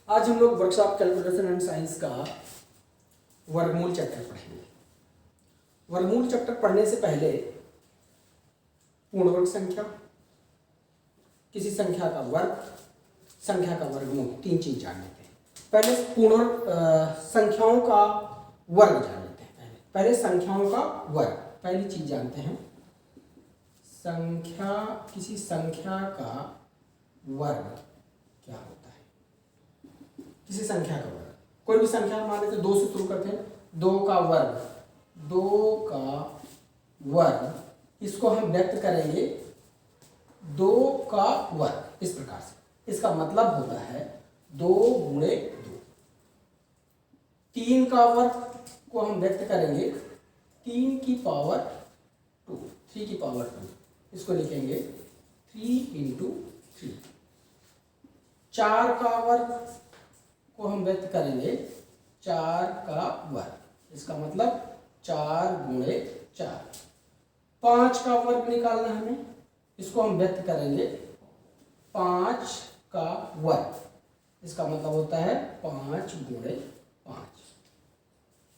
आज हम लोग वर्कशॉप कैलकुलेशन एंड साइंस का वर्गमूल चैप्टर पढ़ेंगे। वर्गमूल चैप्टर पढ़ने से पहले पूर्ण वर्ग संख्या, किसी संख्या का वर्ग, संख्या का वर्गमूल, तीन चीज जान लेते हैं। पहले पूर्ण संख्याओं का वर्ग जान लेते हैं। पहले संख्याओं का वर्ग, पहली चीज जानते हैं। संख्या, किसी संख्या का वर्ग क्या होता है? किसी संख्या का वर्ग, कोई भी संख्या मान लेते 2 से शुरू करते हैं। 2 का वर्ग, 2 का वर्ग, इसको हम व्यक्त करेंगे 2 का वर्ग इस प्रकार से। इसका मतलब होता है 2 गुणे 2। 3 का वर्ग को हम व्यक्त करेंगे 3 की पावर 2, 3 की पावर 2, इसको लिखेंगे 3 इंटू 3। 4 का वर्ग को हम व्यक्त करेंगे 4 का वर्ग, इसका मतलब 4 गुणे 4। 5 का वर्ग निकालना है हमें, इसको हम व्यक्त करेंगे 5 का वर्ग, इसका मतलब होता है 5 गुणे 5।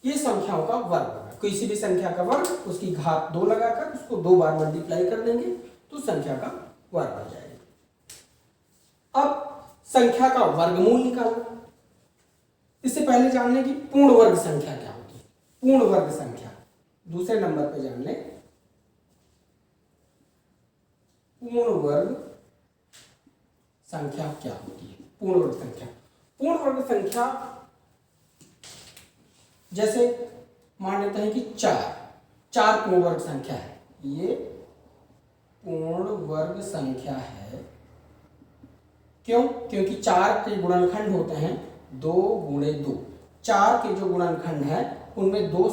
ये संख्याओं का वर्ग होगा। किसी भी संख्या का वर्ग, उसकी घात 2 लगाकर उसको 2 बार मल्टीप्लाई कर देंगे तो संख्या का वर्ग बन जाएगा। अब संख्या का वर्गमूल निकालना। इससे पहले जान लें कि पूर्ण वर्ग संख्या क्या होती है। पूर्ण वर्ग संख्या दूसरे नंबर पे जान लें। पूर्ण वर्ग संख्या क्या होती है? पूर्ण वर्ग संख्या, पूर्ण वर्ग संख्या जैसे मान लेते हैं कि 4 पूर्ण वर्ग संख्या है। ये पूर्ण वर्ग संख्या है। क्यों? क्योंकि 4 के गुणनखंड होते हैं 2 गुणे 2। 4 के जो गुणनखंड है उनमें दो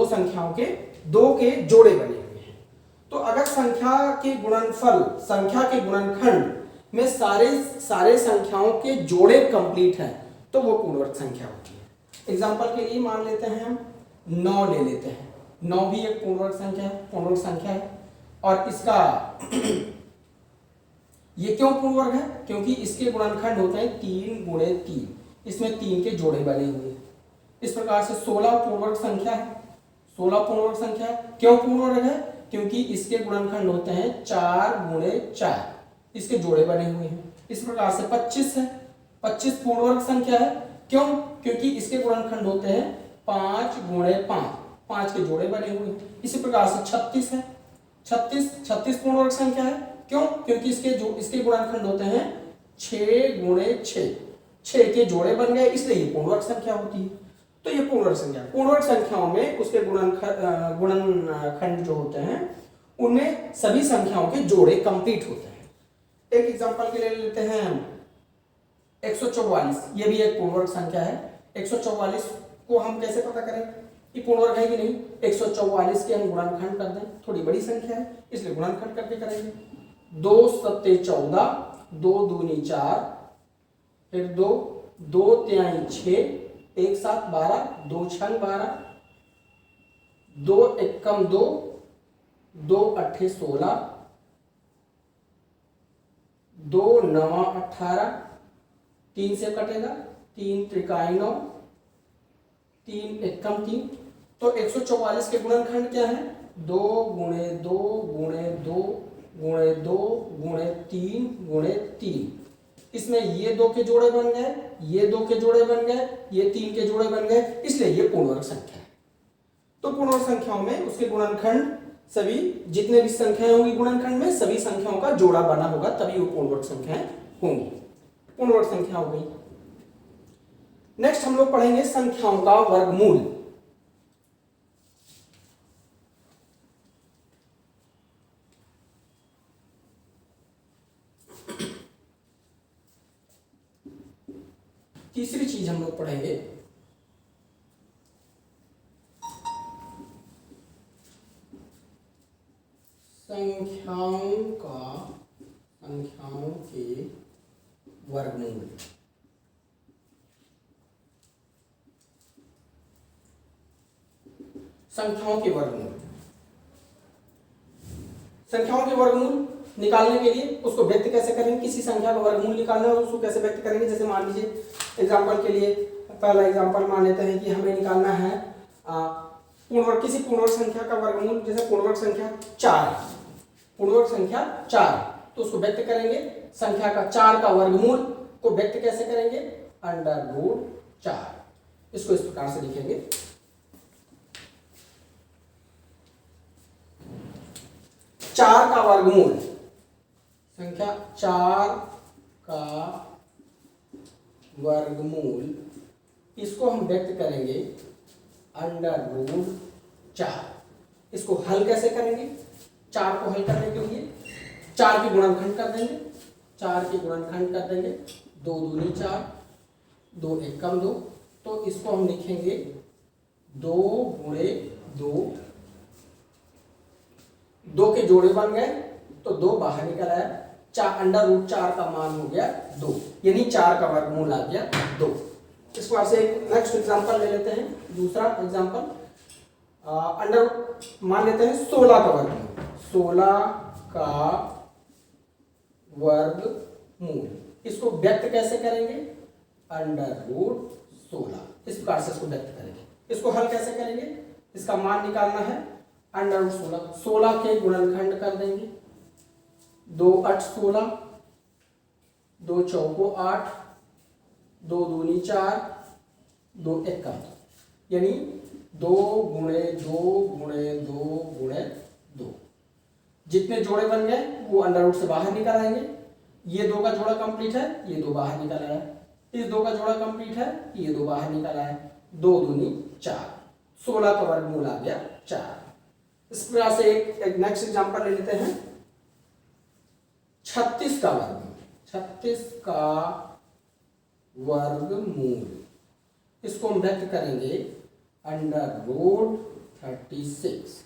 संख्याओं के 2 के जोड़े बने हुए हैं। तो अगर संख्या के गुणनफल, संख्या के गुणनखंड में सारे संख्याओं के जोड़े कंप्लीट हैं तो वो पूर्ण वर्ग संख्या होती है। एग्जाम्पल के लिए मान लेते हैं हम 9 ले लेते हैं। 9 भी एक पूर्ण वर्ग संख्या है। और इसका ये क्यों पूर्ण वर्ग है? क्योंकि इसके गुणनखंड होते हैं 3 गुणे 3, इसमें 3 के जोड़े बने हुए हैं। इस प्रकार से 16 पूर्ण वर्ग संख्या है। 16 पूर्ण वर्ग संख्या है। क्यों पूर्ण वर्ग है? क्योंकि इसके गुणनखंड होते हैं 4 गुणे 4, इसके जोड़े बने हुए हैं। इस प्रकार से 25 है। 25 पूर्ण वर्ग संख्या है। क्यों? क्योंकि इसके गुणनखंड होते हैं 5 गुणे 5, 5 के जोड़े बने हुए हैं। इसी प्रकार से 36 है। 36 पूर्ण वर्ग संख्या है। क्यों? क्योंकि इसके गुणनखंड होते हैं 6 गुणे 6, 6 के जोड़े बन गए, इसलिए ये पूर्ण वर्ग संख्या होती है। तो ये पूर्ण वर्ग संख्या, पूर्ण वर्ग संख्याओं में उसके गुणनखंड जो होते हैं उनमें सभी संख्याओं के जोड़े कंप्लीट होते हैं। एक एग्जांपल के लिए लेते हैं हम 144। ये भी एक पूर्ण वर्ग संख्या है। 144 को हम कैसे पता करें कि पूर्ण वर्ग है कि नहीं? 144 के हम गुणनखंड कर दें, थोड़ी बड़ी संख्या है इसलिए गुणनखंड करके करेंगे। 2 सत्ते 14, 2 दूनी 4, फिर 2 तिहाई 6, 1 7 12, 2 6 12, 2 एकम 2, 2 अट्ठे 16, 2 9 18, 3 से कटेगा, 3 त्रिकाई 9, 3 एकम 3। तो 144 के गुणनखंड क्या है? 2 गुणे 2 गुणे 2 गुणे 2 गुणे 3 गुणे 3। इसमें ये 2 के जोड़े बन गए, ये 2 के जोड़े बन गए, ये 3 के जोड़े बन गए, इसलिए ये पूर्ण वर्ग संख्या है। तो पूर्ण वर्ग संख्याओं में उसके गुणनखंड, सभी जितने भी संख्याएं होंगी गुणनखंड में सभी संख्याओं का जोड़ा बना होगा, तभी वो पूर्ण वर्ग संख्याएं होंगी। पूर्ण वर्ग संख्या हो गई। नेक्स्ट हम लोग पढ़ेंगे संख्याओं का वर्गमूल। तीसरी चीज हम लोग पढ़ेंगे संख्याओं के वर्गमूल। संख्याओं के वर्गमूल निकालने के लिए उसको व्यक्त कैसे करेंगे, किसी संख्या का वर्गमूल निकालना है उसको कैसे व्यक्त करेंगे। जैसे मान लीजिए एग्जाम्पल के लिए पहला एग्जाम्पल मान लेते हैं कि हमें निकालना है पूर्णवर्ग, किसी पूर्णवर्ग संख्या का वर्गमूल। जैसे पूर्णवर्ग संख्या 4, पूर्णवर्ग संख्या 4, तो उसको व्यक्त करेंगे संख्या का 4 का वर्गमूल को व्यक्त कैसे करेंगे, √4। इसको इस प्रकार से लिखेंगे, चार का वर्गमूल, संख्या 4 का वर्गमूल, इसको हम व्यक्त करेंगे √4। इसको हल कैसे करेंगे, 4 को हल करने के लिए 4 के गुणनखंड कर देंगे, 4 के गुणनखंड कर देंगे, 2 दूनी 4, 2 एकम 2, तो इसको हम लिखेंगे 2 गुणे 2, 2 के जोड़े बन गए तो 2 बाहर निकल आया, √4 का मान हो गया 2, यानी 4 का वर्गमूल आ गया 2। इस बार से एक नेक्स्ट एग्जांपल ले लेते हैं, दूसरा एग्जांपल मान लेते हैं 16 का वर्गमूल, 16 का वर्गमूल, इसको व्यक्त कैसे करेंगे, √16। इस प्रकार से इसको व्यक्त करेंगे। इसको हल कैसे करेंगे, इसका मान निकालना है √16, 16 के गुणनखंड कर देंगे, 2 8 16, 2 चौको 8, 2 दूनी 4, 2 एकम, यानी 2 गुणे 2 गुणे 2 गुणे 2। जितने जोड़े बन गए वो अंडर से बाहर निकल आएंगे। ये 2 का जोड़ा कंप्लीट है, ये 2 बाहर निकल आया, इस 2 का जोड़ा कंप्लीट है, ये 2 बाहर निकल आया, 2 दूनी 4, 16 का वर्गमूल आ गया 4। इस प्रकार से एक नेक्स्ट एग्जांपल ले लेते हैं 36 का वर्गमूल, 36 का वर्गमूल, इसको हम व्यक्त करेंगे √36।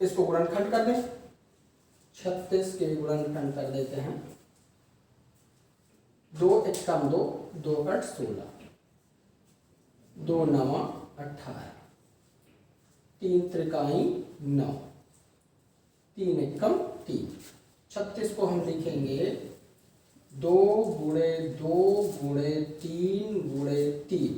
इसको गुणनखंड कर दें, 36 के गुणनखंड कर देते हैं, 2 एकम 2, 2 8 16, 2 9 18, 3 त्रिकाई 9, 3 एकम 3। 36 को हम लिखेंगे 2 गुणे 2 गुणे 3 गुणे 3।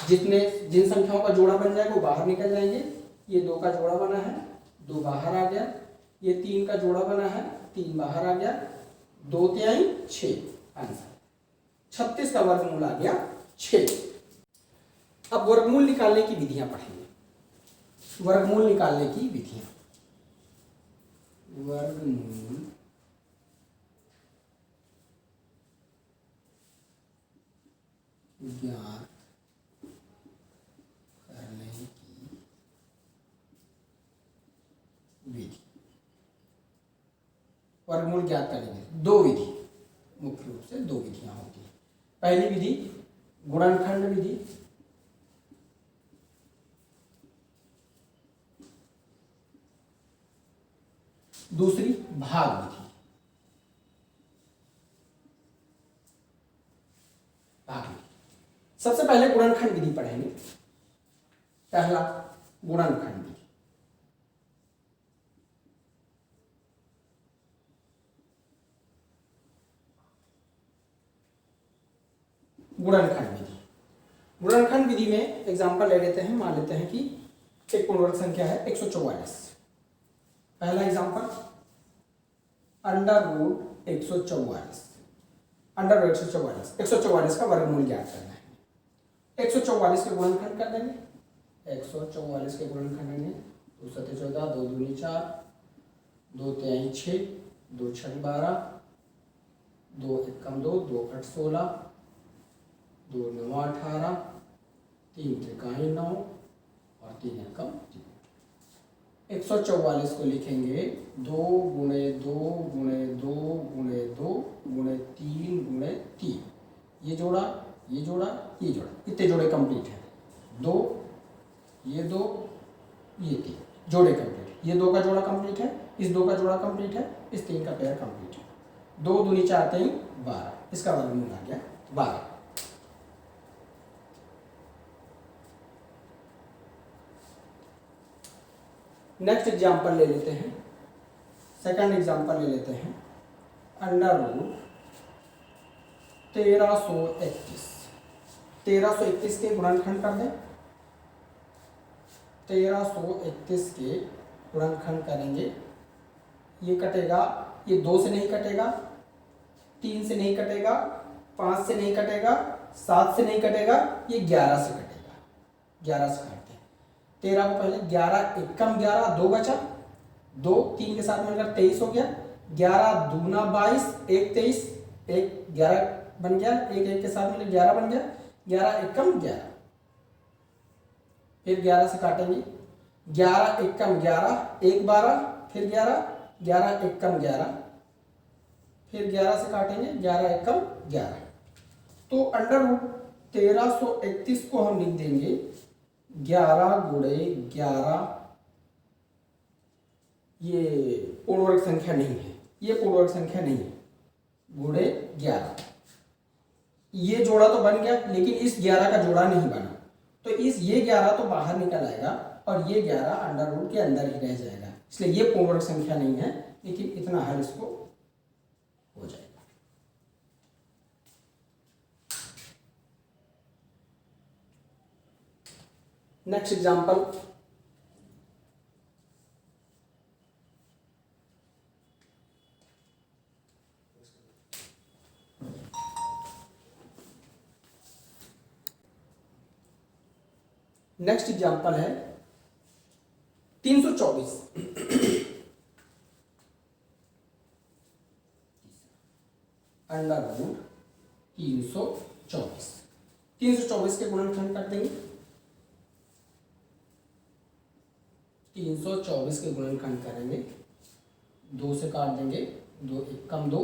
जिन संख्याओं का जोड़ा बन जाएगा वो बाहर निकल जाएंगे। ये 2 का जोड़ा बना है, 2 बाहर आ गया, ये 3 का जोड़ा बना है, 3 बाहर आ गया, 2 तिहाई 6, आंसर 36 का वर्गमूल आ गया 6। अब वर्गमूल निकालने की विधियां पढ़ेंगे, वर्गमूल निकालने की विधियां, वर्गमूल ज्ञात करने की विधि। वर्गमूल ज्ञात करने की 2 विधि, मुख्य रूप से 2 विधियां होती हैं। पहली विधि गुणनखंड विधि, दूसरी भाग विधि। सबसे पहले गुणनखंड विधि पढ़ेंगे। पहला गुणनखंड विधि, गुणनखंड विधि, गुणनखंड विधि में एग्जांपल ले लेते हैं। मान लेते हैं कि एक पूर्णवर्ग संख्या है 144। पहला एग्जांपल √144, 144 का वर्गमूल ज्ञात करना है। 144 के गुणनखंड कर देंगे, 144 के गुणनखंड देंगे, 2 7 14, 2 दूनी 4, 2 तिहाई 6, 2 6 12, 2 एकम 2, 2 8 16, 2 9 18, 3 त्रिकाई 9 और 3 एकम 3। 144 को लिखेंगे 2 गुणे 2 गुणे 2 गुणे 2 गुणे 3 गुणे 3। ये जोड़ा, ये जोड़ा, ये जोड़ा, इतने जोड़े कंप्लीट है। 2, ये 2, ये 3 जोड़े कंप्लीट। ये 2 का जोड़ा कंप्लीट है, इस 2 का जोड़ा कंप्लीट है, इस 3 का पेयर कंप्लीट है। 2 दूनी 4 3 12, इसका वर्गमूल आ गया 12। नेक्स्ट एग्जाम्पल ले लेते हैं, सेकंड एग्जाम्पल ले लेते हैं अंडर रूट 1331, 1331 के गुणनखंड कर दें। 1331 के गुणनखंड करेंगे, ये कटेगा, ये 2 से नहीं कटेगा, 3 से नहीं कटेगा, 5 से नहीं कटेगा, 7 से नहीं कटेगा, ये 11 से कटेगा। 11 से काटते हैं। 13 को पहले 11 एकम 11, 2 बचा, 2 3 के साथ मिलकर 23 हो गया। 11 दूना 22, 1 23, 1 11 बन गया, 1 1 के साथ मिलकर 11 बन गया। 11 एकम 11, फिर 11 से काटेंगे। 11 एकम 11, 1 12, फिर 11, 11 एकम 11, फिर 11 से काटेंगे, 11 एकम 11। तो अंडर रूट 1331 को हम लिख देंगे 11 गुणे 11, ये पूर्णवर्ग संख्या नहीं है, ये पूर्णवर्ग संख्या नहीं है, गुणे 11। ये जोड़ा तो बन गया, लेकिन इस 11 का जोड़ा नहीं बना, तो इस ये 11 तो बाहर निकल आएगा और ये 11 अंडर रूट के अंदर ही रह जाएगा, इसलिए ये पूर्णवर्ग संख्या नहीं है, लेकिन इतना हल इसको हो जाएगा। नेक्स्ट एग्जांपल, नेक्स्ट एग्जांपल है 324। अंडर रूट 324, 324 के गुणनखंड कर देंगे। 324 के गुणनखंड करेंगे, 2 से काट देंगे, 2 एकम 2,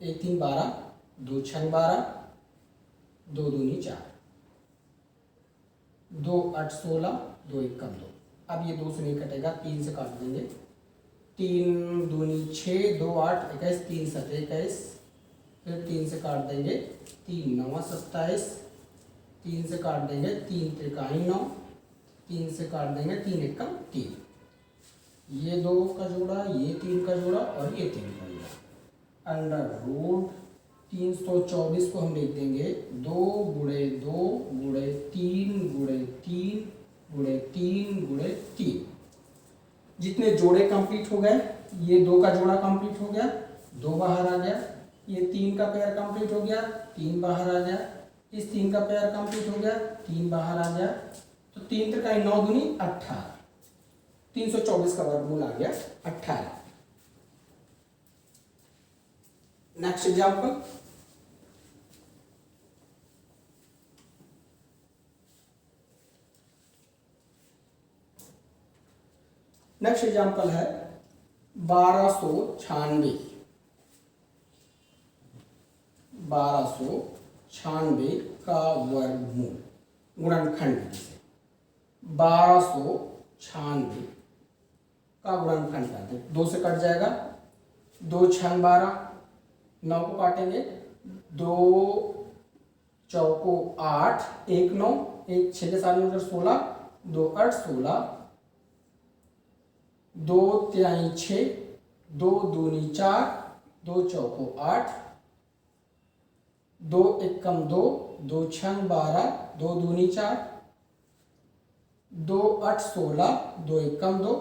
1 3 12, 2 6 12, 2 दूनी 4, 2 8 16, 2 एकम 2। अब ये 2 से नहीं कटेगा, 3 से काट देंगे। 3 दूनी 6, 2 8 21, 3 7 21, फिर 3 से काट देंगे, 3 9 27, 3 से काट देंगे, 3 त्रिकाई 9, 3 से काट देंगे, 3 एकम 3। ये 2 का जोड़ा, ये 3 का जोड़ा और ये 3 का जोड़ा। अंडर रूट 324 को हम लिख देंगे 2 गुणे 2 गुणे 3 गुणे 3 गुणे 3 गुणे 3। जितने जोड़े कंप्लीट हो गए, ये 2 का जोड़ा कंप्लीट हो गया, 2 बाहर आ गया, ये 3 का पेयर कंप्लीट हो गया, 3 बाहर आ गया, इस 3 का पेयर कंप्लीट हो गया, 3 बाहर आ गया, तो 3 त्रिकाई 9 दूनी 18, 324 का वर्गमूल आ गया 18। नेक्स्ट एग्जांपल, नेक्स्ट एग्जांपल है 1296, 1296 का वर्गमूल गुणनखंड विधि से। 1296 का गुणनखंड करते हैं, 2 से कट जाएगा, 2 6 12, 9 को काटेंगे, 2 चौको 8, 1 9, 1 6 के साथ मिलकर 16, 2 8 16, 2 तिहाई 6, 2 दूनी 4, 2 चौको 8, 2 एकम 2, 2 6 12, 2 दूनी 4, 2 8 16, 2 एकम 2,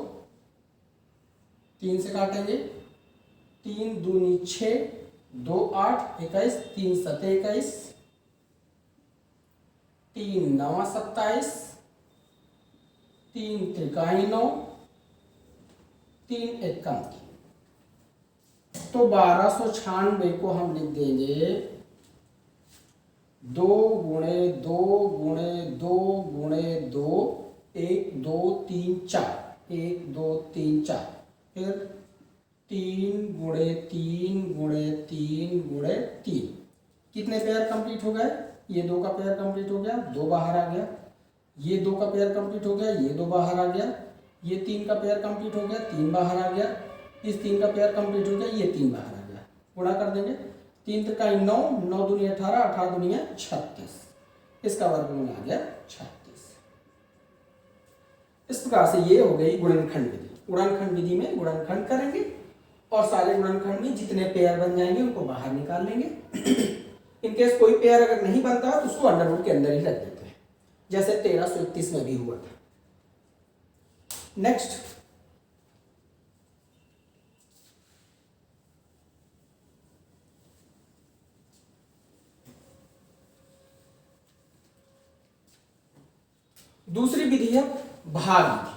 3 से काटेंगे, 3 दूनी 6, 2 8 21, 3 7 21, 3 9 27, 3 त्रिकाई 9, 3 एकम। तो 1296 को हम लिख देंगे 2 गुणे 2 गुणे 2 गुणे 2, 1 2 3 4, 1 2 3 4, फिर 3 गुणे 3 गुणे 3 गुणे 3। कितने पेयर कंप्लीट हो गए? ये 2 का पेयर कंप्लीट हो गया, 2 बाहर आ गया, ये 2 का पेयर कंप्लीट हो गया, ये 2 बाहर आ गया, ये 3 का पेयर कंप्लीट हो गया, 3 बाहर आ गया, इस 3 का पेयर कंप्लीट हो गया, ये 3 बाहर आ गया। गुणा कर देंगे, 3 त्रिकाई 9, 9 दूनी 18, 18 दूनी 36, इसका वर्गमूल आ गया 36। इस प्रकार से ये हो गई गुणनखंड विधि। गुणनखंड विधि में गुणनखंड करेंगे और सारे गुणनखंड में जितने पेयर बन जाएंगे उनको बाहर निकाल लेंगे। इनकेस कोई पेयर अगर नहीं बनता तो उसको अंडर रूट के अंदर ही रख देते हैं, जैसे 1331 में भी हुआ था। नेक्स्ट, दूसरी विधि है भाग विधि।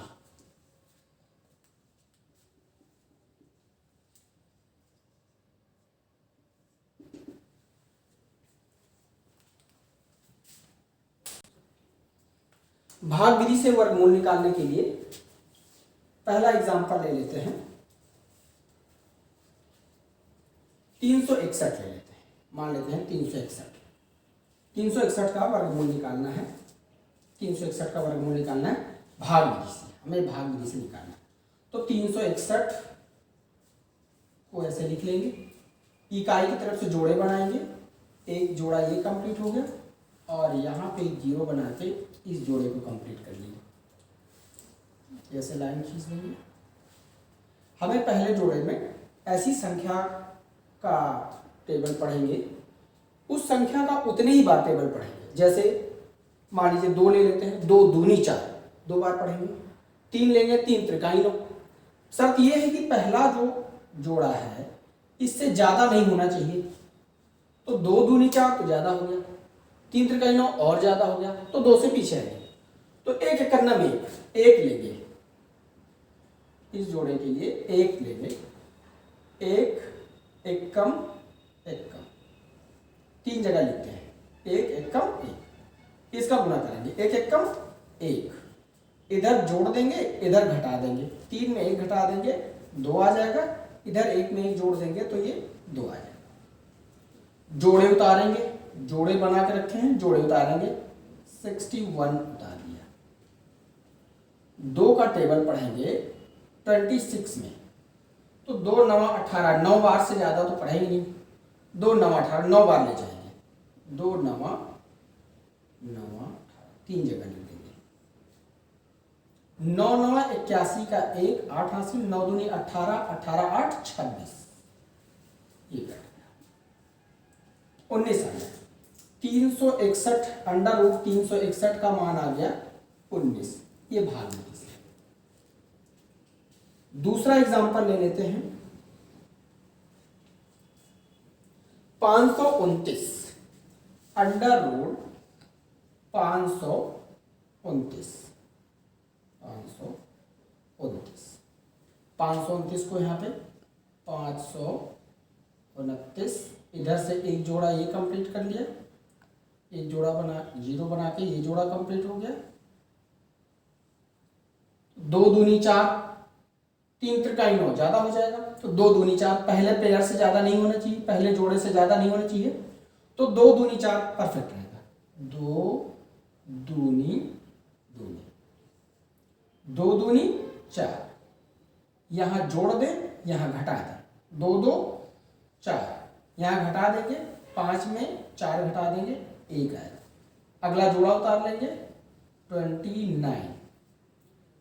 भाग विधि से वर्गमूल निकालने के लिए पहला एग्जांपल ले लेते हैं, 361 ले लेते हैं। मान लेते हैं 361 का वर्गमूल निकालना है। 361 का वर्गमूल निकालना है भाग विधि से, हमें भाग विधि से निकालना है। तो 361 को ऐसे लिख लेंगे, इकाई की तरफ से जोड़े बनाएंगे, एक जोड़ा ये कंप्लीट हो गया और यहाँ पे एक जीरो बना के इस जोड़े को कंप्लीट कर लेंगे, ऐसे लाइन खींच लेंगे। हमें पहले जोड़े में ऐसी संख्या का टेबल पढ़ेंगे, उस संख्या का उतने ही बार टेबल पढ़ेंगे। जैसे मान लीजिए 2 ले लेते हैं, 2 दूनी 4, 2 बार पढ़ेंगे। 3 लेंगे, 3 त्रिकाई लो। शर्त यह है कि पहला जो जोड़ा है इससे ज्यादा नहीं होना चाहिए। तो 2 दूनी 4 तो ज्यादा हो गया, 3 त्रिकाई 9 और ज्यादा हो गया, तो 2 से पीछे है। तो एक एक करना में एक लेंगे, इस जोड़े के लिए एक लेंगे, एक कम 3 जगह लिखते हैं, एक कम 1, इसका गुना करेंगे, एक कम 1, इधर जोड़ देंगे इधर घटा देंगे, 3 में 1 घटा देंगे 2 आ जाएगा, इधर 1 में 1 जोड़ देंगे तो ये 2 आ जाएगा। जोड़े उतारेंगे, जोड़े बना के रखे हैं, जोड़े उतारेंगे, 61 उतार दिया। 2 का टेबल पढ़ेंगे 26 में, तो 2 9 18, 9 बार से ज्यादा तो पढ़ेंगे नहीं, 2 9 18, 9 बार ले जाएंगे, 2 9 18, 3 जगह लिख देंगे। 9 9 81 का 1, 8 80, 9 दूनी 18, 18 8 26, ये कट गया। 19 आ गया, 361 अंडर रूट 361 का मान आ गया 19, ये भाग विधि से। दूसरा एग्जांपल ले लेते हैं, 529 अंडर रूट 529 को यहाँ पे 529, इधर से एक जोड़ा ये कंप्लीट कर लिया, एक जोड़ा बना जीरो बना के ये जोड़ा कंप्लीट हो गया। 2 दूनी 4, 3 त्रिकाई 9 ज्यादा हो जाएगा, तो 2 दूनी 4 पहले पेयर से ज्यादा नहीं होना चाहिए, पहले जोड़े से ज्यादा नहीं होना चाहिए, तो 2 दूनी 4 परफेक्ट रहेगा। 2 दूनी 4, यहां जोड़ दे यहां घटा दे, 2 2 4, यहां घटा देंगे, 5 में 4 घटा देंगे 1 आएगा। अगला जोड़ा उतार लेंगे 29,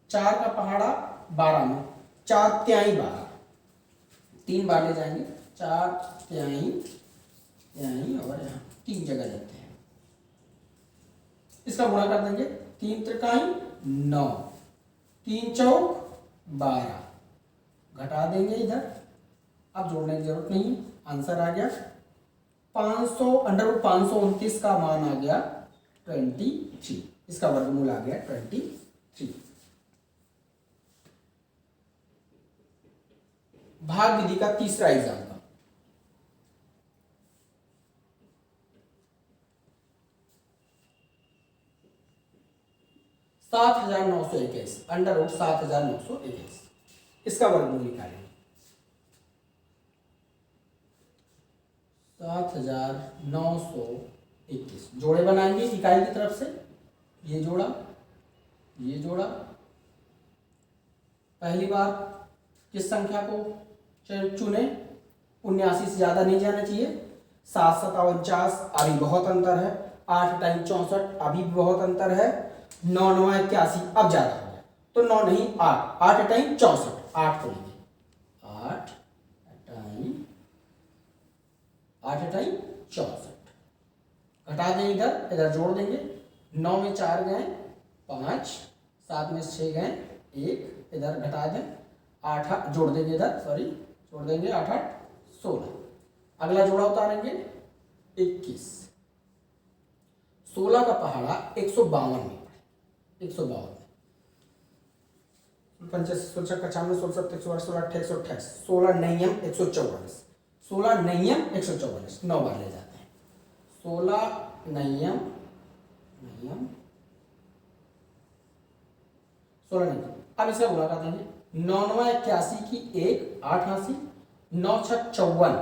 4 का पहाड़ा 12 में, 4 त्याई 12, 3 बार ले जाएंगे, 4 त्याई और यहाँ 3 जगह लेते हैं, इसका गुणा कर देंगे, 3 त्रिकाई 9, 3 चौक 12, घटा देंगे इधर, अब जोड़ने की जरूरत नहीं, आंसर आ गया 500 अंडर रूट 529 का मान आ गया 23, इसका वर्गमूल आ गया 23। भाग विधि का तीसरा एग्जाम्पल, 7921 अंडर रूट 7921, इसका वर्गमूल निकालेंगे। 7921 जोड़े बनाएंगे इकाई की तरफ से, ये जोड़ा पहली बार किस संख्या को चुने, 79 से ज्यादा नहीं जाना चाहिए, 7 7 49 अभी बहुत अंतर है, 8 टाइम 64 अभी भी बहुत अंतर है, 9 9 81 अब ज्यादा हो गया, तो 9 नहीं 8, 8 टाइम 64, 8 को लेंगे, 8 8 अठाई 64, घटा दें इधर, इधर जोड़ देंगे, 9 में 4 गए 5, 7 में 6 गए 1, इधर घटा दें, 8 जोड़ देंगे इधर, सॉरी जोड़ देंगे, 8 8 16, अगला जोड़ा उतारेंगे 21, 16 का पहाड़ा 152 में, 152 55 56 95 16 17 16 16 28 28, 16 नयम 144, 16 नयम 144, 9 बार ले जाते हैं, 16 नयम 16 नयम, अब इसका गुणा कर देंगे, 9 9 81 की 1 8 हासिल, 9 6 54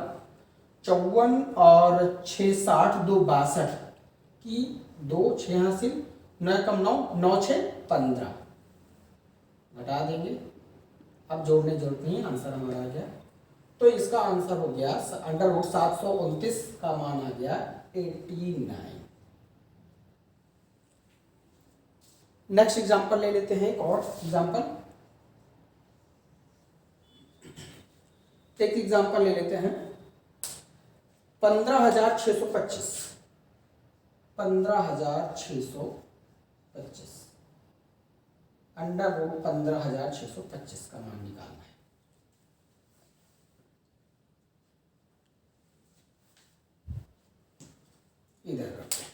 54 और 6 60 2 62 की 2 6 हासिल, 9 कम 9 9 6 15, घटा देंगे, अब जोड़ने की जरूरत नहीं, आंसर हमारा आ गया। तो इसका आंसर हो गया अंडर रूट 729 का मान आ गया 89। नेक्स्ट एग्जांपल ले लेते हैं, एक और एग्जांपल, एक एग्जांपल ले लेते हैं 15,625, 15,625 अंडर रूट 15,625 का मान निकालना है। इधर रखते हैं,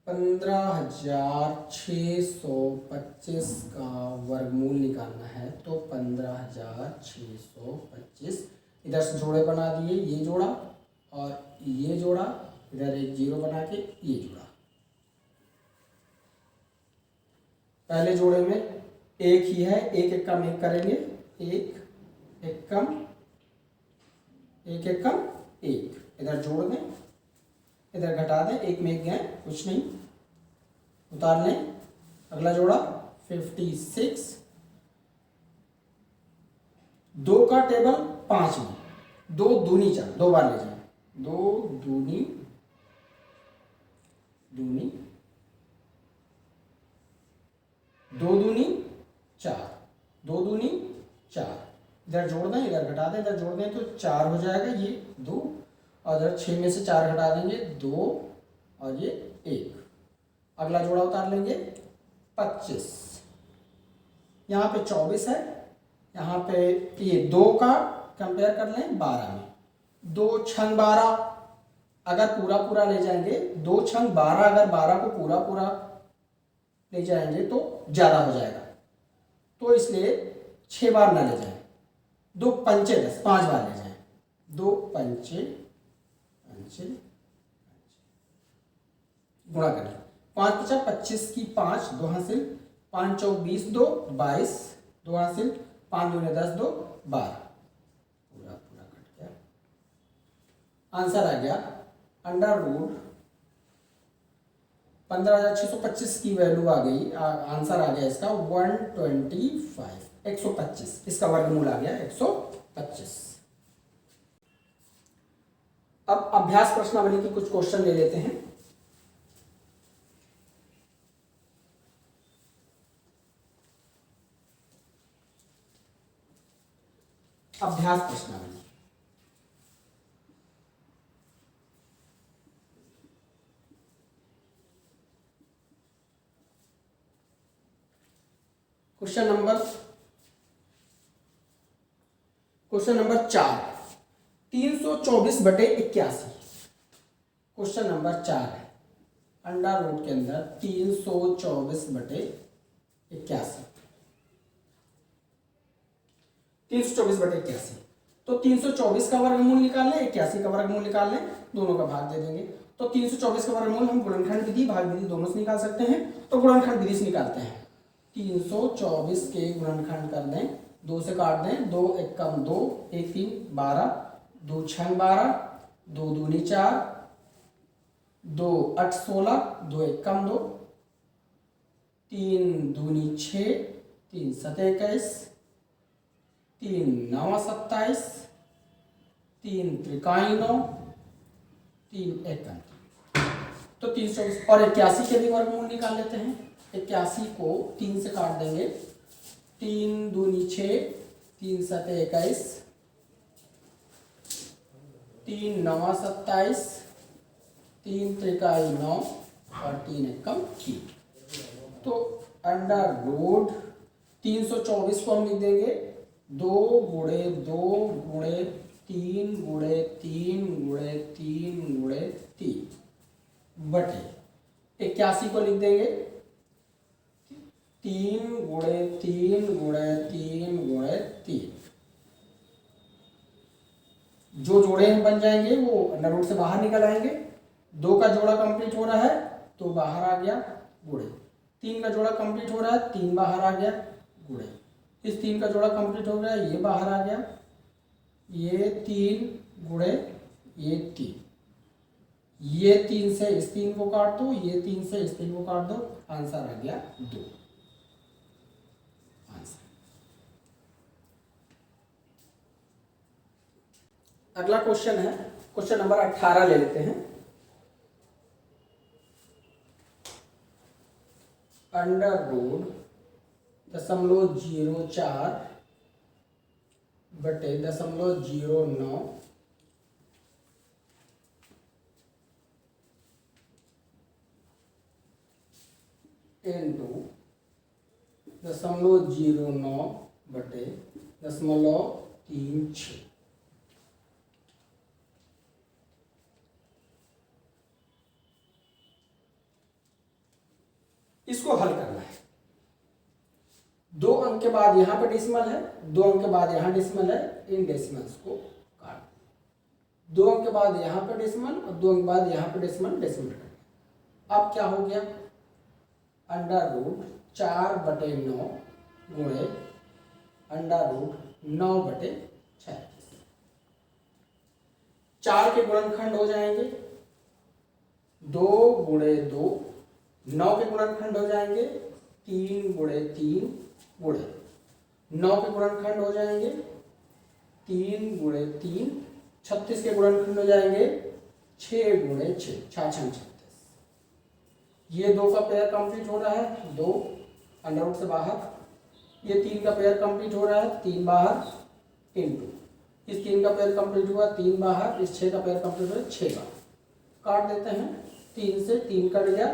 15,625 का वर्गमूल निकालना है, तो 15,625 इधर से जोड़े बना दिए, ये जोड़ा और ये जोड़ा, इधर एक जीरो बना के ये जोड़ा, पहले जोड़े में एक ही है, एक एक कम एक करेंगे, एक एक कम एक एक कम एक, इधर जोड़ दें, इधर घटा दें, एक में एक गए कुछ नहीं, उतार लें, अगला जोड़ा 56, 2 का टेबल 5 में, 2 दूनी 4, 2 बार ले जाए, 2 दूनी दूनी 2 दूनी 4, 2 दूनी 4, इधर जोड़ दें, इधर घटा दें, इधर जोड़ दें तो 4 हो जाएगा, ये 2 और इधर 6 में से 4 घटा देंगे 2 और ये 1, अगला जोड़ा उतार लेंगे 25, यहाँ पे 24 है, यहाँ पे ये 2 का कंपेयर कर लें 12 में, 2 छंग 12 अगर पूरा पूरा ले जाएंगे, 2 छंग 12 अगर 12 को पूरा पूरा ले जाएंगे तो ज़्यादा हो जाएगा, तो इसलिए 6 बार ना ले जाएं, 2 पंचे 10, 5 बार ले जाएं, 2 पंचे पंचे गुणा करें, 5 पचा 25 की 5 2 हासिल, 5 चौक 20 2 22 2 हासिल, 5 दूने 10 2 12, पूरा पूरा कट गया, आंसर आ गया अंडर रूट 15,625 की वैल्यू आ गई, आंसर आ गया इसका 125, 125, इसका वर्गमूल आ गया 125। अब अभ्यास प्रश्नावली के कुछ क्वेश्चन ले लेते हैं। अभ्यास प्रश्नावली, क्वेश्चन नंबर 4, 324/81, क्वेश्चन नंबर 4 है, अंडर रूट के अंदर 324/81, 324/81, तो 324 का वर्गमूल निकाल लें, 81 का वर्गमूल निकाल लें, दोनों का भाग दे देंगे, तो 324 का वर्गमूल हम गुणनखंड विधि भाग विधि दोनों से निकाल सकते हैं, तो गुणनखंड विधि से निकालते हैं, 324 के गुणनखंड कर दें, 2 से काट दें, 2 एक कम 2, 1 3 12, 2 छंग 12, 2 दूनी 4, 2 8 16, 2 एक कम 2, 3 दूनी 6, 3 7 21, 3 9 27, 3 त्रिकाई 9, 3 एक, तो 324 और 81 के भी वर्गमूल निकाल लेते हैं, 81 को 3 से काट देंगे, 3 दूनी 6, 3 सते 21, 3 नवा 27, 3 त्रिकाई 9 और 3 एकम 3। तो अंडर रूट 324 को हम लिख देंगे 2 गुणे 2 गुणे 3 गुणे 3 गुणे 3 गुणे 3 बटे 81 को लिख देंगे 3 गुणे 3 गुणे 3 गुणे 3। जो जोड़े हम बन जाएंगे वो अंडर रूट से बाहर निकल आएंगे। 2 का जोड़ा कंप्लीट हो रहा है तो बाहर आ गया गुणे, 3 का जोड़ा कंप्लीट हो रहा है 3 बाहर आ गया गुणे, इस 3 का जोड़ा कंप्लीट हो गया ये बाहर आ गया, ये 3 गुणे ये 3, ये 3 से इस 3 को काट दो, ये 3 से इस 3 को काट दो, आंसर आ गया 2 आंसर। अगला क्वेश्चन है क्वेश्चन नंबर 18 ले लेते हैं। अंडर रूट 0.04 बटे 0.09 इंटू 0.09 बटे 0.36। इसको हल करना है। 2 अंक के बाद यहां पे डेसिमल है, 2 अंक के बाद यहां डेसिमल है, इन डेसिमल्स को काट, 2 अंक के बाद यहां पे डेसिमल और 2 अंक के बाद यहां पे डेसिमल कर। अब क्या हो गया, अंडर रूट 4 बटे 9 गुणे अंडर रूट 9 बटे 36। 4 के गुणनखंड हो जाएंगे 2 गुणे 2, 9 के गुणनखंड हो जाएंगे 3 गुणे 3 गुणे, 9 के गुणनखंड हो जाएंगे 3 गुणे 3, 36 के गुणनखंड हो जाएंगे 6 गुणे 6, 6 6 36। ये 2 का पेयर कंप्लीट हो रहा है 2 अंडर रूट से बाहर, ये 3 का पेयर कंप्लीट हो रहा है 3 बाहर इंटू इस 3 का पेयर कंप्लीट हुआ 3 बाहर, इस 6 का पेयर कंप्लीट हुआ 6 बाहर, काट देते हैं 3 से 3 कट गया,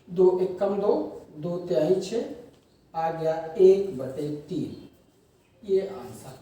2 एकम 2, 2 तिहाई 6 आ गया 1 बटे 3, ये आंसर